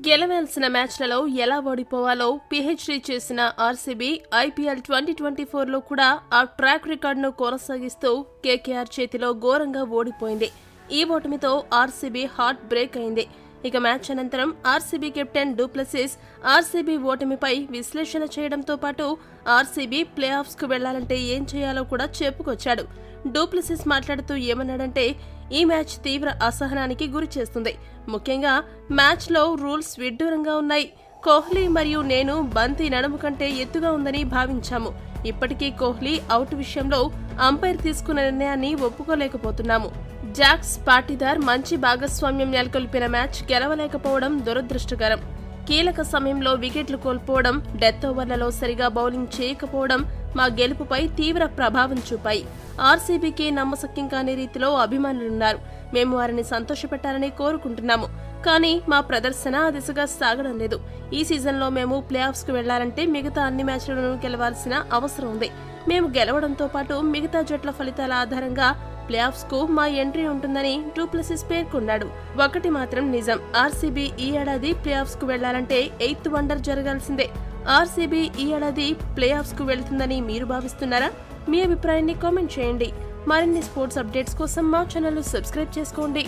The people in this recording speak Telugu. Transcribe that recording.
గెలవాల్సిన మ్యాచ్లలో ఎలా ఓడిపోవాలో పీహెచ్డీ చేసిన ఆర్సీబీ ఐపీఎల్ 2024లో కూడా ఆ ట్రాక్ రికార్డును కొనసాగిస్తూ కేకేఆర్ చేతిలో ఘోరంగా ఓడిపోయింది. ఈ ఓటమితో ఆర్సీబీ హార్ట్ బ్రేక్ అయింది. ఇక మ్యాచ్ అనంతరం ఆర్సీబీ కెప్టెన్ డూప్లెసిస్ ఆర్సీబీ ఓటమిపై విశ్లేషణ చేయడంతో పాటు ఆర్సీబీ ప్లే ఆఫ్స్ కు వెళ్లాలంటే ఏం చేయాలో కూడా చెప్పుకొచ్చాడు. డూప్లెసిస్ మాట్లాడుతూ ఏమన్నాడంటే, ఈ మ్యాచ్ తీవ్ర అసహనానికి గురి చేస్తుంది. ముఖ్యంగా మ్యాచ్లో రూల్స్ విడ్డూరంగా ఉన్నాయి. కోహ్లీ మరియు నేను బంతి నడుము కంటే ఎత్తుగా ఉందని భావించాము. ఇప్పటికీ కోహ్లీ అవుట్ విషయంలో అంపైర్ తీసుకున్న నిర్ణయాన్ని ఒప్పుకోలేకపోతున్నాము. జాక్స్ పాటీదార్ మంచి భాగస్వామ్యం నెలకొల్పిన మ్యాచ్ గెలవలేకపోవడం దురదృష్టకరం. కీలక సమయంలో వికెట్లు కోల్పోవడం, డెత్ ఓవర్లలో సరిగా బౌలింగ్ చేయకపోవడం మా గెలుపుపై తీవ్ర ప్రభావం చూపాయి. ఆర్సీబీకి నమ్మశక్యం కాని రీతిలో అభిమానులున్నారు. మేము వారిని సంతోషపెట్టాలని కోరుకుంటున్నాము. కానీ మా ప్రదర్శన ఆ దిశగా సాగడం లేదు. ఈ సీజన్లో మేము ప్లే ఆఫ్స్ కు వెళ్లాలంటే మిగతా అన్ని మ్యాచ్లను గెలవాల్సిన అవసరం ఉంది. మేము గెలవడంతో పాటు మిగతా జట్ల ఫలితాల ఆధారంగా ప్లే ఆఫ్స్ కు మా ఎంట్రీ ఉంటుందని డూప్లెసిస్ పేర్కొన్నాడు. ఒకటి మాత్రం నిజం, ఆర్సీబీ ఈ ఏడాది ప్లే ఆఫ్స్ కు వెళ్లాలంటే 8th వండర్ జరగాల్సిందే. ఆర్సీబీ ఈ ఏడాది ప్లే ఆఫ్స్ కు వెళ్తుందని మీరు భావిస్తున్నారా? మీ అభిప్రాయాన్ని కామెంట్ చేయండి. మరిన్ని స్పోర్ట్స్ అప్డేట్స్ కోసం మా ఛానల్ సబ్స్క్రైబ్ చేసుకోండి.